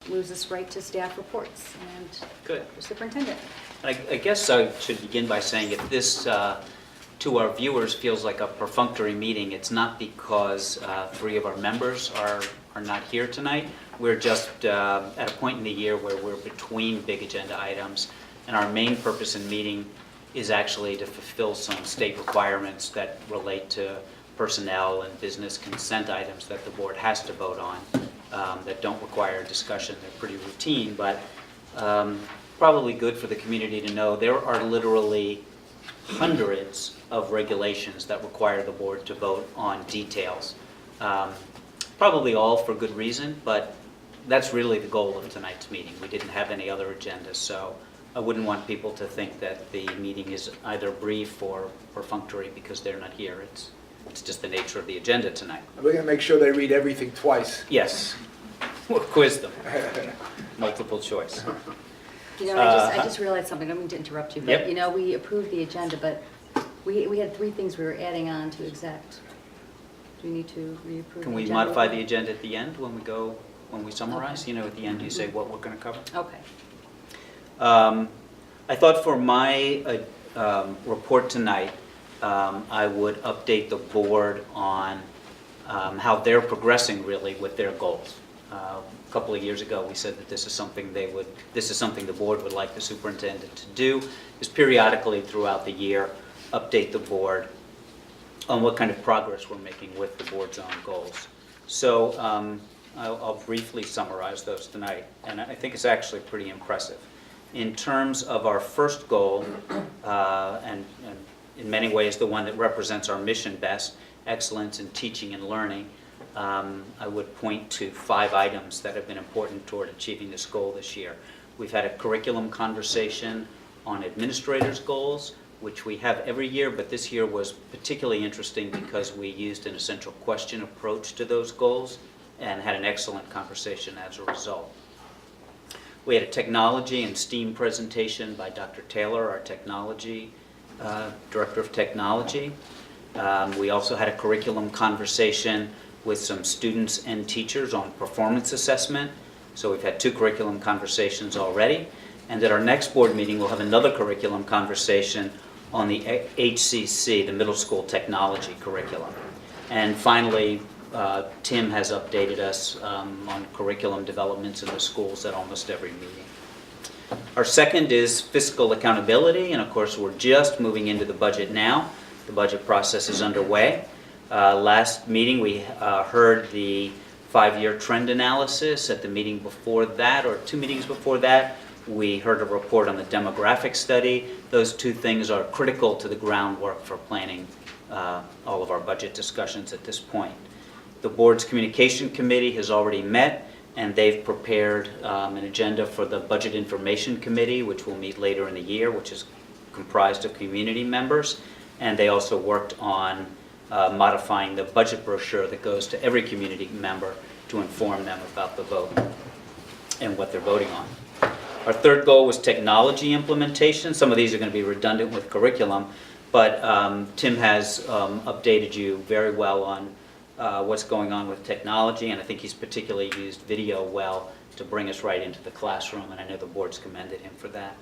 moves us right to staff reports and Good. the superintendent. I guess I should begin by saying if this, to our viewers, feels like a perfunctory meeting, it's not because 3 of our members are not here tonight. We're just at a point in the year where we're between big agenda items, and our main purpose in meeting is actually to fulfill some state requirements that relate to personnel and business consent items that the board has to vote on that don't require discussion. They're pretty routine, but probably good for the community to know there are literally hundreds of regulations that require the board to vote on details. Probably all for good reason, but that's really the goal of tonight's meeting. We didn't have any other agendas, so I wouldn't want people to think that the meeting is either brief or perfunctory because they're not here. It's just the nature of the agenda tonight. We're going to make sure they read everything twice. Yes, we'll quiz them. Multiple choice. You know, I just realized something. I don't mean to interrupt you, but Yep. you know, we approved the agenda, but we had 3 things we were adding on to exec. Do we need to reapprove? Can we agenda? modify the agenda at the end when we summarize? Okay. You know, at the end you say what we're going to cover? Okay. I thought for my report tonight, I would update the board on how they're progressing really with their goals. A couple of years ago, we said that this is something the board would like the superintendent to do, is periodically throughout the year update the board on what kind of progress we're making with the board's own goals. So I'll briefly summarize those tonight, and I think it's actually pretty impressive. In terms of our first goal, and in many ways the one that represents our mission best, excellence in teaching and learning, I would point to 5 items that have been important toward achieving this goal this year. We've had a curriculum conversation on administrators' goals, which we have every year, but this year was particularly interesting because we used an essential question approach to those goals and had an excellent conversation as a result. We had a technology and STEAM presentation by Dr. Taylor, our technology, Director of Technology. We also had a curriculum conversation with some students and teachers on performance assessment. So we've had 2 curriculum conversations already. And at our next board meeting, we'll have another curriculum conversation on the HCC, the middle school technology curriculum. And finally, Tim has updated us on curriculum developments in the schools at almost every meeting. Our second is fiscal accountability, and of course we're just moving into the budget now. The budget process is underway. Last meeting we heard the 5-year trend analysis. At the meeting before that, or 2 meetings before that, we heard a report on the demographic study. Those 2 things are critical to the groundwork for planning all of our budget discussions at this point. The board's communication committee has already met, and they've prepared an agenda for the budget information committee, which will meet later in the year, which is comprised of community members. And they also worked on modifying the budget brochure that goes to every community member to inform them about the vote and what they're voting on. Our third goal was technology implementation. Some of these are going to be redundant with curriculum, but Tim has updated you very well on what's going on with technology, and I think he's particularly used video well to bring us right into the classroom, and I know the board's commended him for that.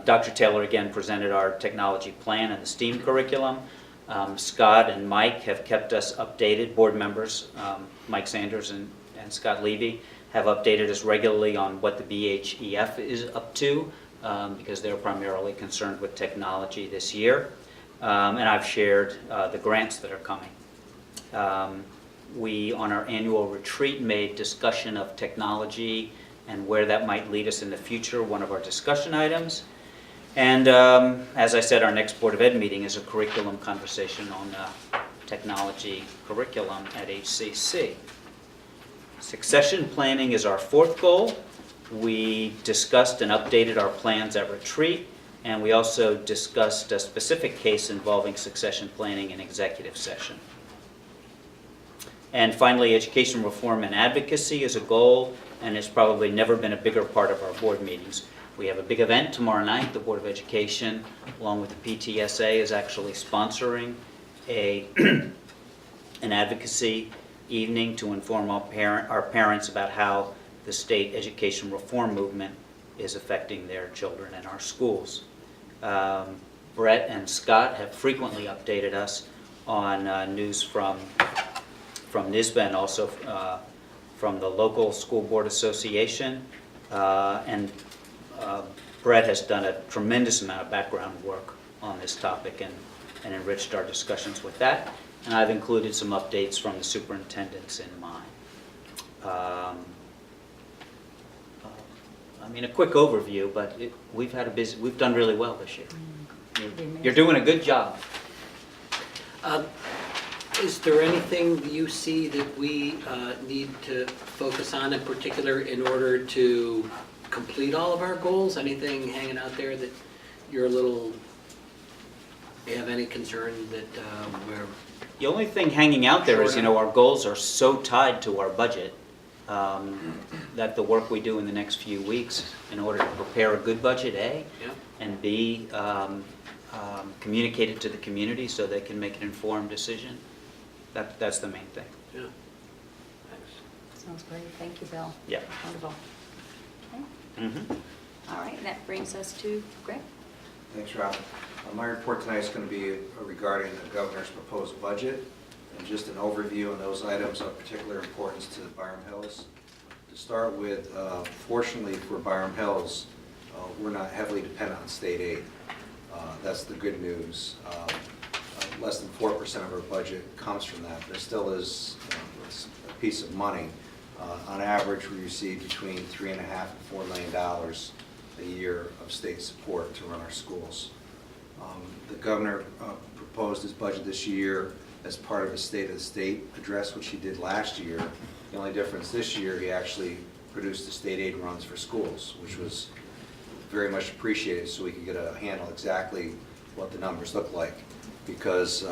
Dr. Taylor again presented our technology plan and the STEAM curriculum. Scott and Mike have kept us updated. Board members, Mike Sanders and Scott Levy, have updated us regularly on what the BHEF is up to because they're primarily concerned with technology this year. And I've shared the grants that are coming. We, on our annual retreat, made discussion of technology and where that might lead us in the future one of our discussion items. And as I said, our next Board of Ed meeting is a curriculum conversation on technology curriculum at HCC. Succession planning is our 4th goal. We discussed and updated our plans at retreat, and we also discussed a specific case involving succession planning in executive session. And finally, education reform and advocacy is a goal, and it's probably never been a bigger part of our board meetings. We have a big event tomorrow night. The Board of Education, along with the PTSA, is actually sponsoring an advocacy evening to inform our parents about how the state education reform movement is affecting their children in our schools. Brett and Scott have frequently updated us on news from NYSBA and also from the local school board association. And Brett has done a tremendous amount of background work on this topic and enriched our discussions with that. And I've included some updates from the superintendents in mine. I mean, a quick overview, but we've done really well this year. You're doing a good job. Is there anything you see that we need to focus on in particular in order to complete all of our goals? Anything hanging out there that you're you have any concern that we're... The only thing hanging out there is, our goals are so tied to our budget that the work we do in the next few weeks in order to prepare a good budget, A, and B, communicate it to the community so they can make an informed decision. That's the main thing. Yeah. Thanks. Sounds great. Thank you, Bill. Yeah. Wonderful. Okay. Mm-hmm. All right, and that brings us to Greg. Thanks, Rob. My report tonight is going to be regarding the governor's proposed budget and just an overview on those items of particular importance to Byram Hills. To start with, fortunately for Byram Hills, we're not heavily dependent on state aid. That's the good news. Less than 4% of our budget comes from that. There still is a piece of money. On average, we receive between $3.5 and $4 million a year of state support to run our schools. The governor proposed his budget this year as part of his State of the State address, which he did last year. The only difference this year, he actually produced the state aid runs for schools, which was very much appreciated, so we could get a handle exactly what the numbers look like. Because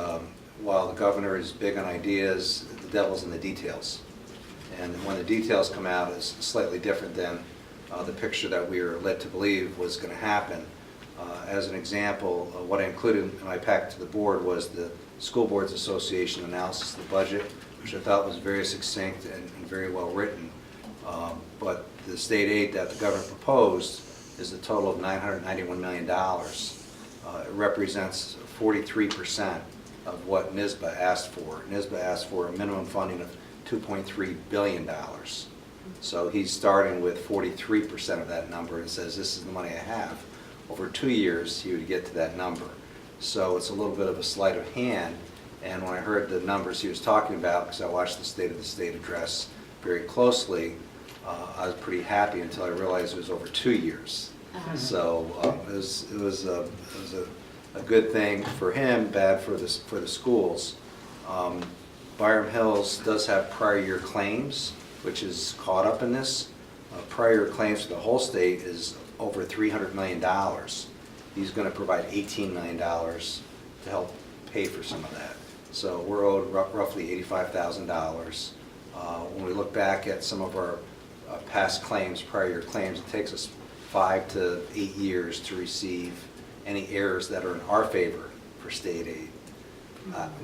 while the governor is big on ideas, the devil's in the details. And when the details come out, it's slightly different than the picture that we were led to believe was going to happen. As an example, what I included in my packet to the board was the School Boards Association analysis of the budget, which I thought was very succinct and very well written. But the state aid that the governor proposed is a total of $991 million. It represents 43% of what NYSBA asked for. NYSBA asked for a minimum funding of $2.3 billion. So he's starting with 43% of that number and says, this is the money I have. Over 2 years, he would get to that number. So it's a little bit of a sleight of hand. And when I heard the numbers he was talking about, because I watched the State of the State address very closely, I was pretty happy until I realized it was over 2 years. So it was a good thing for him, bad for the schools. Byram Hills does have prior year claims, which is caught up in this. Prior year claims for the whole state is over $300 million. He's going to provide $18 million to help pay for some of that. So we're owed roughly $85,000. When we look back at some of our past claims, prior year claims, it takes us 5 to 8 years to receive any errors that are in our favor for state aid.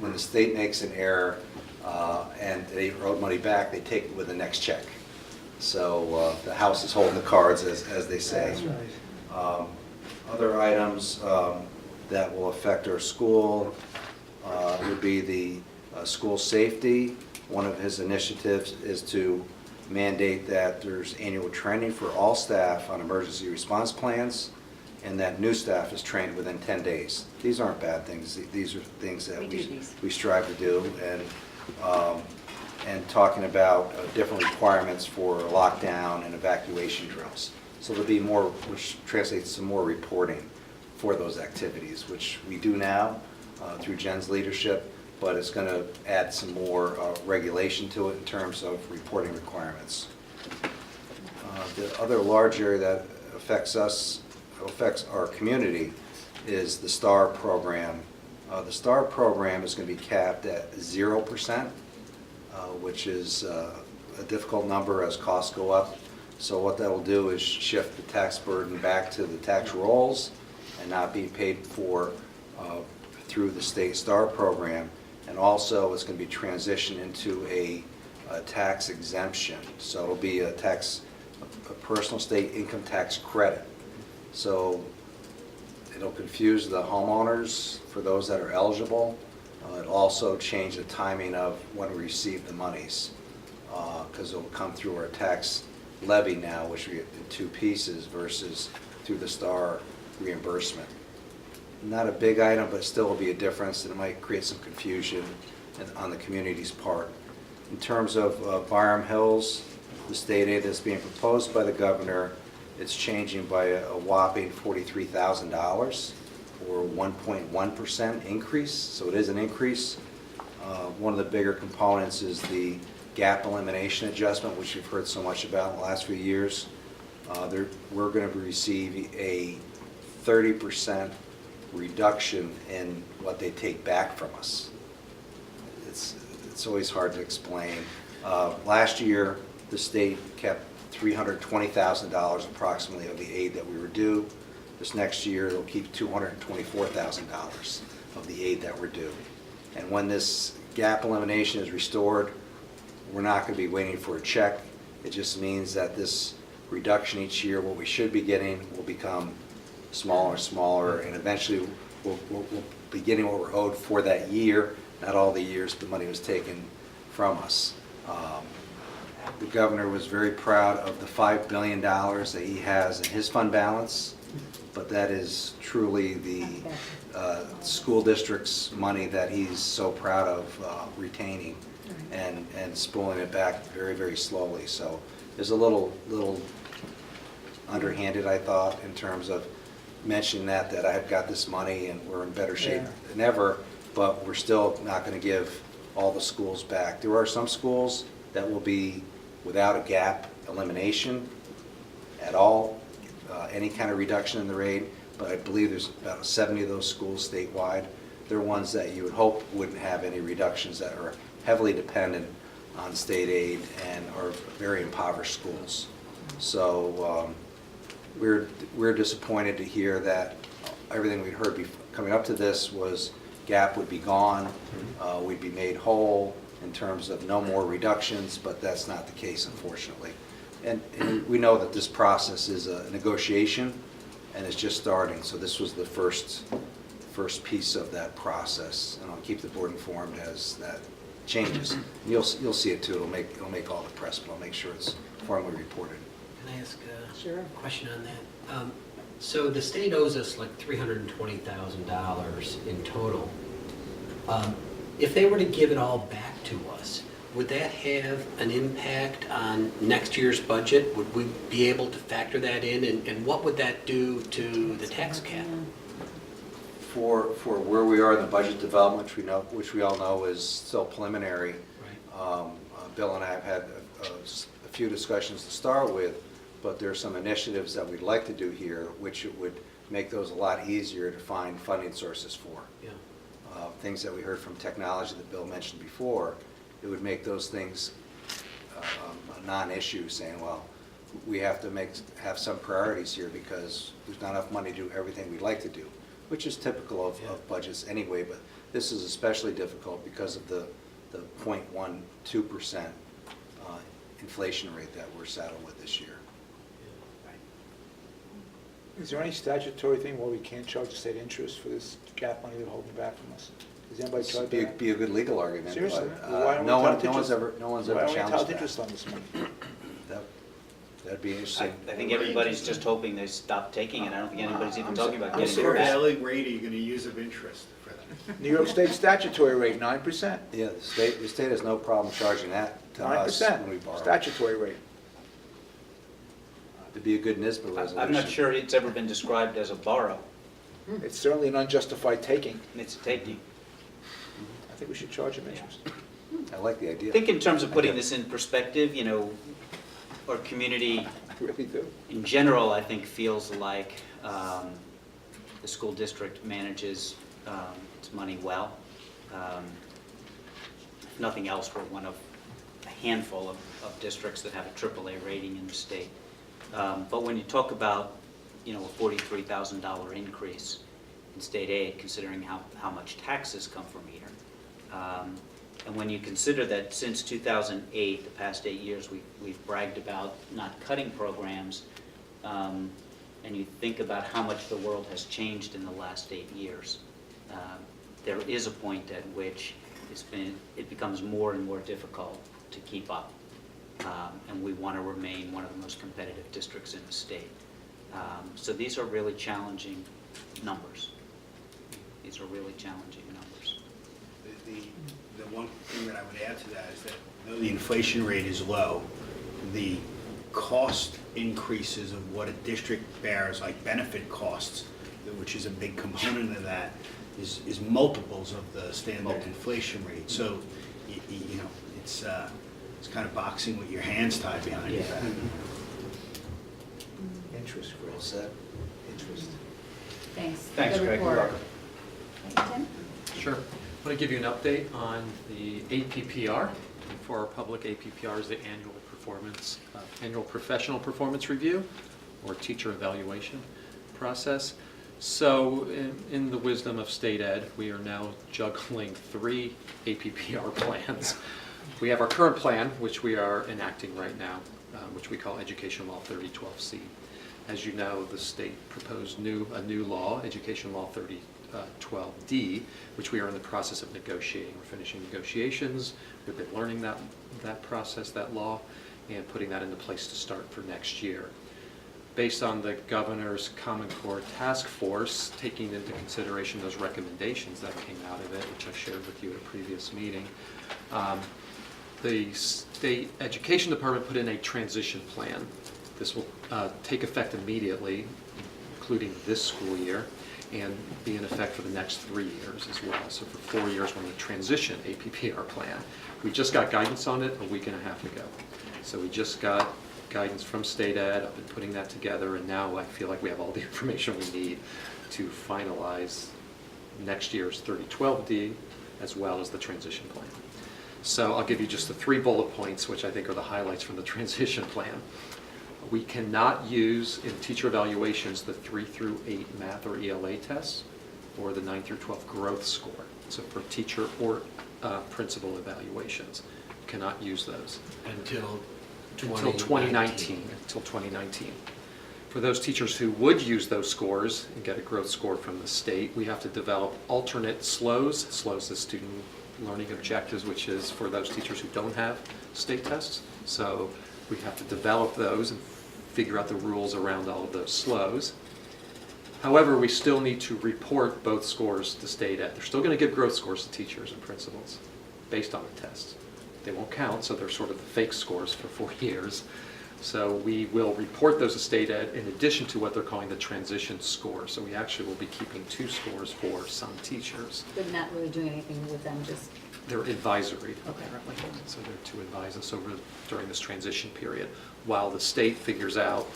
When the state makes an error and they owed money back, they take it with the next check. So the house is holding the cards, as they say. That's right. Other items that will affect our school would be the school safety. One of his initiatives is to mandate that there's annual training for all staff on emergency response plans, and that new staff is trained within 10 days. These aren't bad things. These are things that we strive to do. And talking about different requirements for lockdown and evacuation drills. So there'll be more, which translates to more reporting for those activities, which we do now through Jen's leadership, but it's going to add some more regulation to it in terms of reporting requirements. The other large area that affects our community is the STAR program. The STAR program is going to be capped at 0%, which is a difficult number as costs go up. So what that will do is shift the tax burden back to the tax rolls and not be paid for through the state STAR program. And also it's going to be transitioned into a tax exemption. So it'll be a tax a personal state income tax credit. So it'll confuse the homeowners for those that are eligible. It'll also change the timing of when we receive the monies, because it'll come through our tax levy now, which we get in two pieces versus through the STAR reimbursement. Not a big item, but still will be a difference, and it might create some confusion on the community's part. In terms of Byram Hills, the state aid that's being proposed by the governor, it's changing by a whopping $43,000 or 1.1% increase, so it is an increase. One of the bigger components is the gap elimination adjustment, which you've heard so much about in the last few years. We're going to receive a 30% reduction in what they take back from us. It's always hard to explain. Last year, the state kept $320,000 approximately of the aid that we were due. This next year, they'll keep $224,000 of the aid that we're due. And when this gap elimination is restored, we're not going to be waiting for a check. It just means that this reduction each year, what we should be getting, will become smaller and smaller, and eventually we'll be getting what we're owed for that year, not all the years the money was taken from us. The governor was very proud of the $5 billion that he has in his fund balance, but that is truly the school district's money that he's so proud of retaining and spooling it back very, very slowly. So there's a little underhanded, I thought, in terms of mentioning that I have got this money and we're in better shape than ever, but we're still not going to give all the schools back. There are some schools that will be without a gap elimination at all, any kind of reduction in the rate, but I believe there's about 70 of those schools statewide. They're ones that you would hope wouldn't have any reductions, that are heavily dependent on state aid and are very impoverished schools. So we're disappointed to hear that everything we'd heard coming up to this was gap would be gone, we'd be made whole in terms of no more reductions, but that's not the case, unfortunately. And we know that this process is a negotiation and it's just starting, so this was the first piece of that process, and I'll keep the board informed as that changes. And you'll see it too. It'll make all the press, but I'll make sure it's formally reported. Can I ask Sure. a question on that? So the state owes us like $320,000 in total. If they were to give it all back to us, would that have an impact on next year's budget? Would we be able to factor that in, and what would that do to the tax cap? For where we are in the budget development, which we all know is still preliminary. Right. Bill and I have had a few discussions to start with, but there are some initiatives that we'd like to do here, which it would make those a lot easier to find funding sources for. Yeah. Things that we heard from technology that Bill mentioned before, it would make those things a non-issue, saying, well, we have to have some priorities here because there's not enough money to do everything we'd like to do, which is typical of budgets anyway, but this is especially difficult because of the 0.12% inflation rate that we're saddled with this year. Is there any statutory thing where we can't charge the state interest for this gap money they're holding back from us? Has anybody tried that? Be a good legal argument. Seriously? But, Well, why don't we no withhold one's interest? ever Why don't we challenged withhold that. interest on this money? That'd be interesting. I think everybody's just hoping they stop taking it. I don't think anybody's even talking about What getting sort of it. daily rate are you going to use of interest for that? New York State statutory rate, 9%. Yeah, the state has no problem charging that to us when we 9%, borrow. statutory rate. To be a good NISBA resolution. I'm not sure it's ever been described as a borrow. It's certainly an unjustified taking. It's a taking. I think we should charge them interest. I like the idea. I think in terms of putting this in perspective, our community I really do. in general, I think, feels like the school district manages its money well. If nothing else, we're one of a handful of districts that have a AAA rating in the state. But when you talk about, a $43,000 increase in state aid, considering how much taxes come from here, And when you consider that since 2008, the past 8 years, we've bragged about not cutting programs, and you think about how much the world has changed in the last 8 years, there is a point at which it becomes more and more difficult to keep up. And we want to remain one of the most competitive districts in the state. So these are really challenging numbers. These are really challenging numbers. The one thing that I would add to that is that though the inflation rate is low, the cost increases of what a district bears, like benefit costs, which is a big component of that, is multiples of the standard inflation rate. So, you know, it's kind of boxing with your hands tied behind your back. Interest, Well Chris. said. Interest. Thanks. Thanks, Good Greg. You're report. welcome. Tim? Sure. I want to give you an update on the APPR. For our public, APPR is the annual professional performance review or teacher evaluation process. So in the wisdom of state ed, we are now juggling 3 APPR plans. We have our current plan, which we are enacting right now, which we call Education Law 3012C. As you know, the state proposed a new law, Education Law 3012D, which we are in the process of negotiating. We're finishing negotiations. We've been learning that process, that law, and putting that into place to start for next year. Based on the governor's Common Core Task Force, taking into consideration those recommendations that came out of it, which I shared with you at a previous meeting, the state education department put in a transition plan. This will take effect immediately, including this school year, and be in effect for the next 3 years as well. So for 4 years, we're going to transition APPR plan. We just got guidance on it a week and a half ago. So we just got guidance from state ed. I've been putting that together, and now I feel like we have all the information we need to finalize next year's 3012D as well as the transition plan. So I'll give you just the 3 bullet points, which I think are the highlights from the transition plan. We cannot use in teacher evaluations the 3 through 8 math or ELA tests or the 9 through 12 growth score. So for teacher or principal evaluations, cannot use those. Until 2019. For those teachers who would use those scores and get a growth score from the state, we have to develop alternate SLOs. SLOs is student learning objectives, which is for those teachers who don't have state tests. So we have to develop those and figure out the rules around all of those SLOs. However, we still need to report both scores to state ed. They're still going to give growth scores to teachers and principals based on the tests. They won't count, so they're sort of the fake scores for 4 years. So we will report those to state ed in addition to what they're calling the transition score. So we actually will be keeping 2 scores for some teachers. But not really doing anything with them, just, They're advisory, Okay. apparently. So they're to advise us over during this transition period, while the state figures out,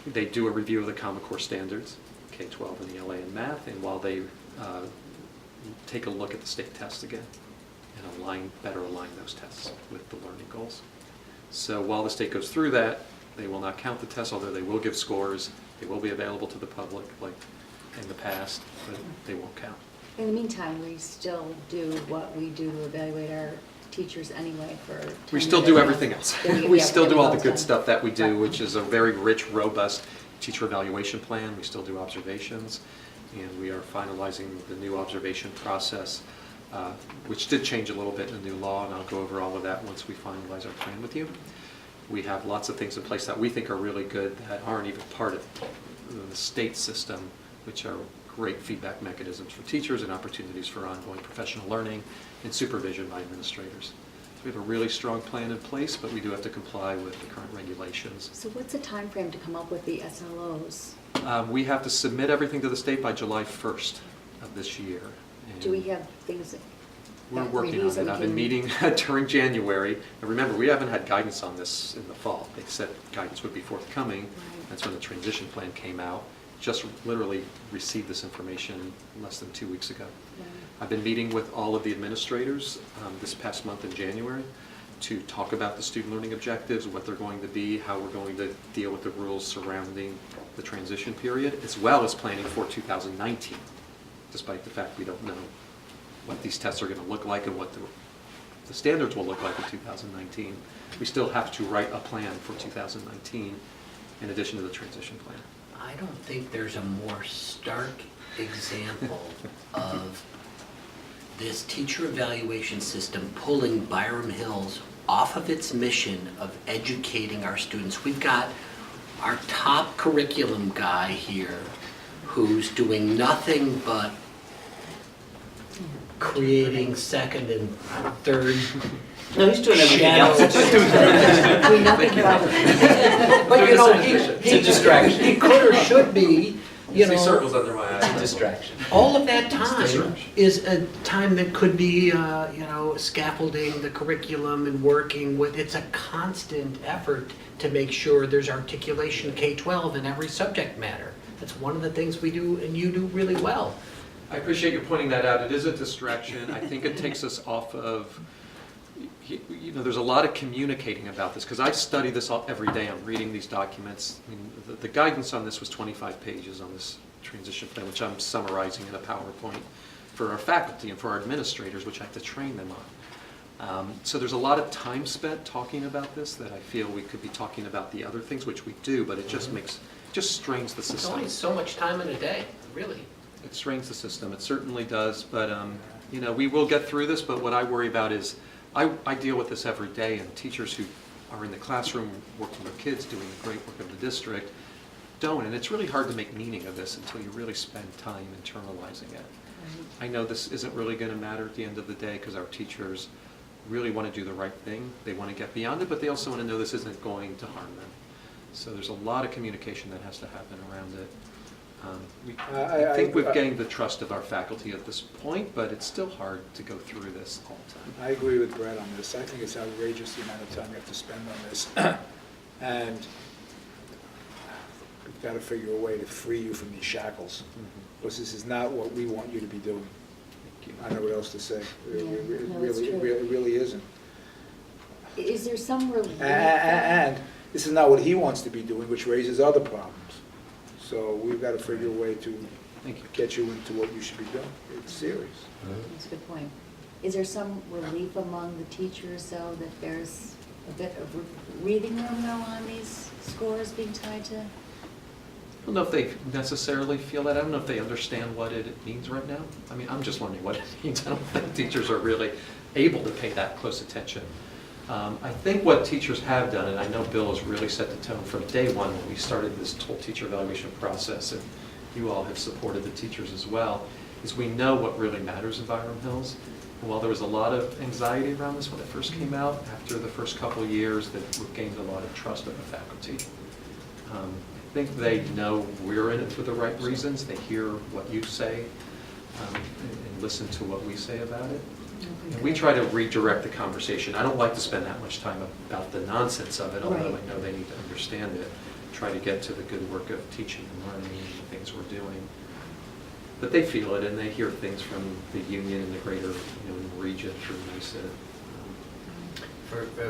they do a review of the Common Core standards, K-12 and ELA and math, and while they take a look at the state tests again and better align those tests with the learning goals. So while the state goes through that, they will not count the tests, although they will give scores. They will be available to the public like in the past, but they won't count. in the meantime, we still do what we do to evaluate our teachers anyway for. We 10 still years. do everything else. Yeah, We still do all the everything good else stuff that we do, Right. which is a very rich, robust teacher evaluation plan. We still do observations, and we are finalizing the new observation process, which did change a little bit in the new law, and I'll go over all of that once we finalize our plan with you. We have lots of things in place that we think are really good that aren't even part of the state system, which are great feedback mechanisms for teachers and opportunities for ongoing professional learning and supervision by administrators. So we have a really strong plan in place, but we do have to comply with the current regulations. So what's the time frame to come up with the SLOs? We have to submit everything to the state by July 1st of this year. Do we And have things that? We're that working reviews on that it. we I've been can- meeting during January. And remember, we haven't had guidance on this in the fall. They said guidance would be forthcoming. Right. That's when the transition plan came out. Just literally received this information less than 2 weeks ago. Right. I've been meeting with all of the administrators this past month in January to talk about the student learning objectives, what they're going to be, how we're going to deal with the rules surrounding the transition period, as well as planning for 2019, despite the fact we don't know what these tests are going to look like and what the the standards will look like in 2019. We still have to write a plan for 2019 in addition to the transition plan. I don't think there's a more stark example of this teacher evaluation system pulling Byram Hills off of its mission of educating our students. We've got our top curriculum guy here who's doing nothing but creating second and third. No, he's doing everything else. We nothing about it. But you know, It's a distraction. he could or should be, you know. under my eyes. Distraction. All of that time distraction. is a time that could be, scaffolding the curriculum and working with, it's a constant effort to make sure there's articulation K-12 in every subject matter. That's one of the things we do and you do really well. I appreciate you pointing that out. It is a distraction. I think it takes us off of, there's a lot of communicating about this, because I study this every day. I'm reading these documents. I mean, the guidance on this was 25 pages on this transition plan, which I'm summarizing in a PowerPoint for our faculty and for our administrators, which I have to train them on. So there's a lot of time spent talking about this that I feel we could be talking about the other things, which we do, but it just strains the It's system. only so much time in a day, really. It strains the system, it certainly does, but, we will get through this, but what I worry about is, I deal with this every day, and teachers who are in the classroom working with kids, doing the great work of the district, don't, and it's really hard to make meaning of this until you really spend time internalizing it. I know this isn't really going to matter at the end of the day, because our teachers really want to do the right thing, they want to get beyond it, but they also want to know this isn't going to harm them. So there's a lot of communication that has to happen around it. I think we've gained the trust of our faculty at this point, but it's still hard to go through this all the time. I agree with Brett on this. I think it's outrageous the amount of time you have to spend on this. And we've got to figure a way to free you from these shackles, because this is not what we want you to be doing. I don't know what else to say. It really isn't. Is there some relief? And this is not what he wants to be doing, which raises other problems. So we've got to figure a way to Thank you. get you into what you should be doing. It's serious. That's a good point. Is there some relief among the teachers, though, that there's a bit of breathing room, though, on these scores being tied to? I don't know if they necessarily feel that. I don't know if they understand what it means right now. I mean, I'm just learning what it means. I don't think teachers are really able to pay that close attention. I think what teachers have done, and I know Bill has really set the tone from day one when we started this whole teacher evaluation process, and you all have supported the teachers as well, is we know what really matters in Byram Hills. And while there was a lot of anxiety around this when it first came out, after the first couple of years, that we've gained a lot of trust of the faculty. I think they know we're in it for the right reasons. They hear what you say and listen to what we say about it. And we try to redirect the conversation. I don't like to spend that much time about the nonsense of it, although Right. I know they need to understand it. Try to get to the good work of teaching and learning and the things we're doing. But they feel it, and they hear things from the union and the greater region through NICET.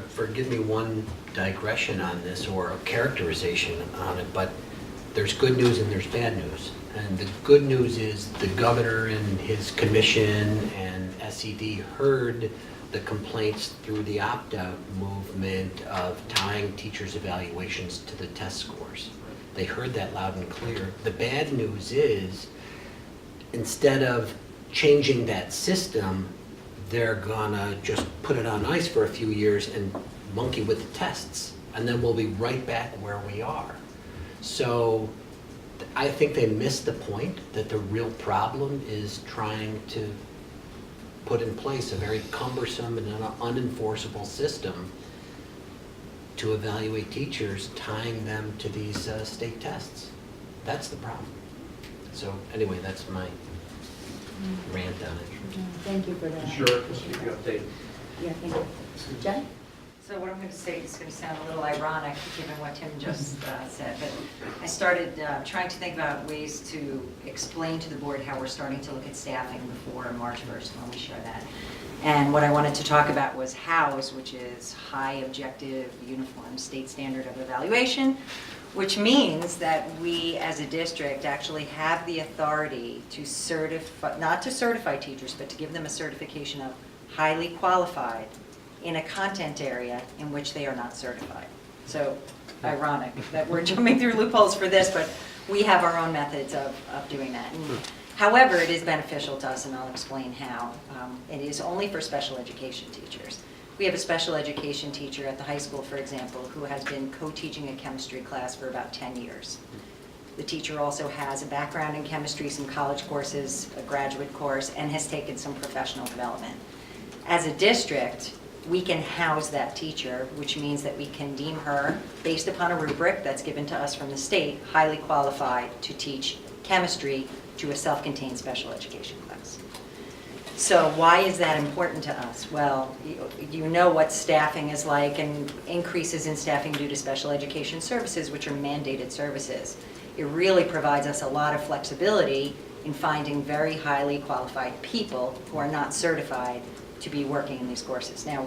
Forgive me one digression on this, or a characterization on it, but there's good news and there's bad news. And the good news is the governor and his commission and SED heard the complaints through the opt-out movement of tying teachers' evaluations to the test scores. They heard that loud and clear. The bad news is, instead of changing that system, they're gonna just put it on ice for a few years and monkey with the tests, and then we'll be right back where we are. So I think they missed the point that the real problem is trying to put in place a very cumbersome and unenforceable system to evaluate teachers, tying them to these state tests. That's the problem. So anyway, that's my rant on it. Thank you for that. Sure, just keep you updated. Yeah, thank you. Jen? So what I'm going to say is going to sound a little ironic, given what Tim just said, but I started trying to think about ways to explain to the board how we're starting to look at staffing before March 1st when we share that. And what I wanted to talk about was HOWS, which is High Objective Uniform State Standard of Evaluation, which means that we as a district actually have the authority to certify, not to certify teachers, but to give them a certification of highly qualified in a content area in which they are not certified. So ironic that we're jumping through loopholes for this, but we have our own methods of doing that. And however, it is beneficial to us, and I'll explain how. It is only for special education teachers. We have a special education teacher at the high school, for example, who has been co-teaching a chemistry class for about 10 years. The teacher also has a background in chemistry, some college courses, a graduate course, and has taken some professional development. As a district, we can house that teacher, which means that we can deem her, based upon a rubric that's given to us from the state, highly qualified to teach chemistry to a self-contained special education class. So why is that important to us? Well, you know what staffing is like, and increases in staffing due to special education services, which are mandated services. It really provides us a lot of flexibility in finding very highly qualified people who are not certified to be working in these courses. Now,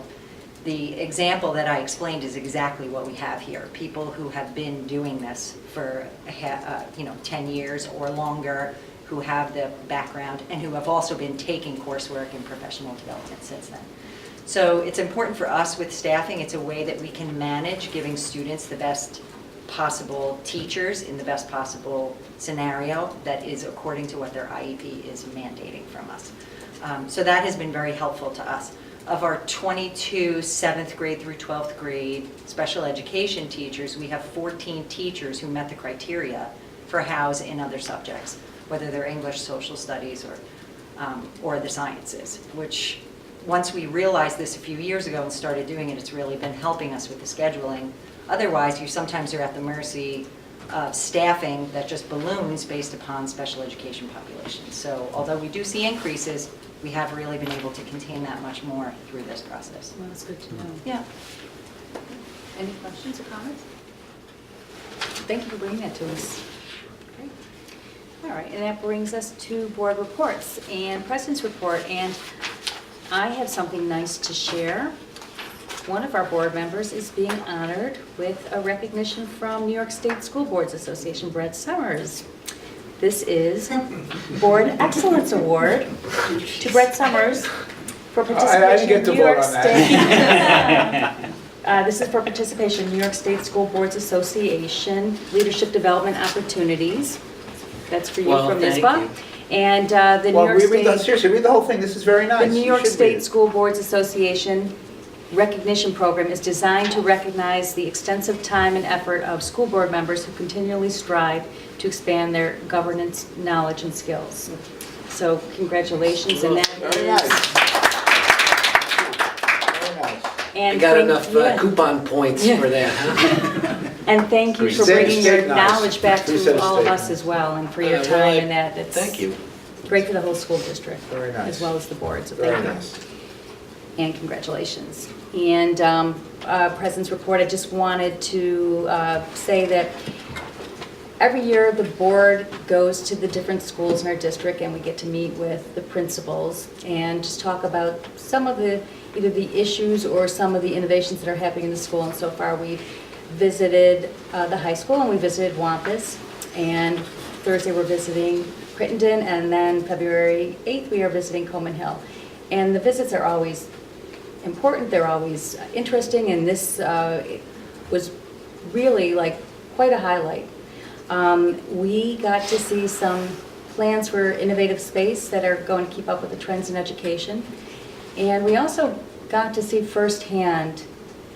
the example that I explained is exactly what we have here. People who have been doing this for 10 years or longer, who have the background and who have also been taking coursework in professional development since then. So it's important for us with staffing. It's a way that we can manage giving students the best possible teachers in the best possible scenario that is according to what their IEP is mandating from us. So that has been very helpful to us. Of our 22 7th grade through 12th grade special education teachers, we have 14 teachers who met the criteria for house in other subjects, whether they're English, social studies, or the sciences, which once we realized this a few years ago and started doing it, it's really been helping us with the scheduling. Otherwise, you sometimes are at the mercy of staffing that just balloons based upon special education populations. So although we do see increases, we have really been able to contain that much more through this process. Well, that's good to know. Yeah. Any questions or comments? Thank you for bringing that to us. Great. All right, and that brings us to board reports and president's report. And I have something nice to share. One of our board members is being honored with a recognition from New York State School Boards Association, Brett Summers. This is Board Excellence Award to Brett Summers for participation in New York State. This is for participation in New York State School Boards Association Leadership Development Opportunities. That's for you from thank NISBA. you. And the New York State... Seriously, read the whole thing. This is very nice. The New York State School Boards Association Recognition Program is designed to recognize the extensive time and effort of school board members who continually strive to expand their governance knowledge and skills. So congratulations, and that Very is... nice. Very nice. And I got thank- enough yeah. coupon points for that, huh? And thank you for State- bringing state your nice. knowledge back Who said to all of state? us as well, and for your Well, time in that. It's Thank you. great for the whole school district. Very nice. As well as the board, so Very thank you. nice. And congratulations. And President's Report, I just wanted to say that every year the board goes to the different schools in our district, and we get to meet with the principals and just talk about some of the, either the issues or some of the innovations that are happening in the school. And so far we've visited the high school, and we visited Wampus, and Thursday we're visiting Crittenden, and then February 8th we are visiting Coleman Hill. And the visits are always important, they're always interesting, and this was really like quite a highlight. We got to see some plans for innovative space that are going to keep up with the trends in education. And we also got to see firsthand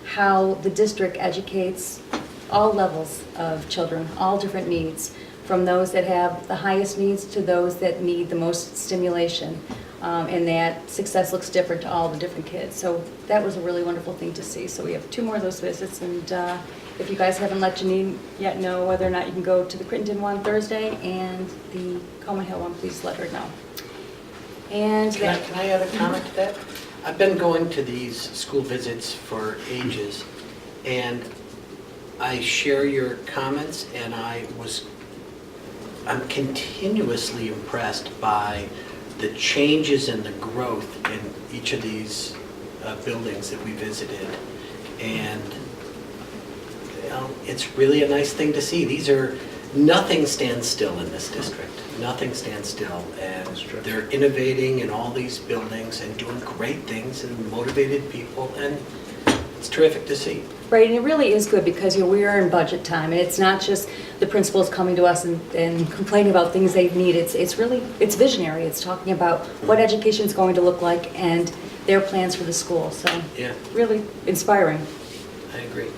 how the district educates all levels of children, all different needs, from those that have the highest needs to those that need the most stimulation. And that success looks different to all the different kids. So that was a really wonderful thing to see. So we have 2 more of those visits, and if you guys haven't let Janine yet know whether or not you can go to the Crittenden one Thursday and the Coleman Hill one, please let her know. And Can I add a comment to that? I've been going to these school visits for ages, and I share your comments, and I'm continuously impressed by the changes and the growth in each of these buildings that we visited. And you know, it's really a nice thing to see. These are nothing stands still in this district. Nothing stands still, and they're innovating in all these buildings and doing great things and motivated people, and it's terrific to see. Right, and it really is good because we are in budget time, and it's not just the principals coming to us and complaining about things they need. It's really, it's visionary. It's talking about what education is going to look like and their plans for the school. So Yeah. really inspiring. I agree.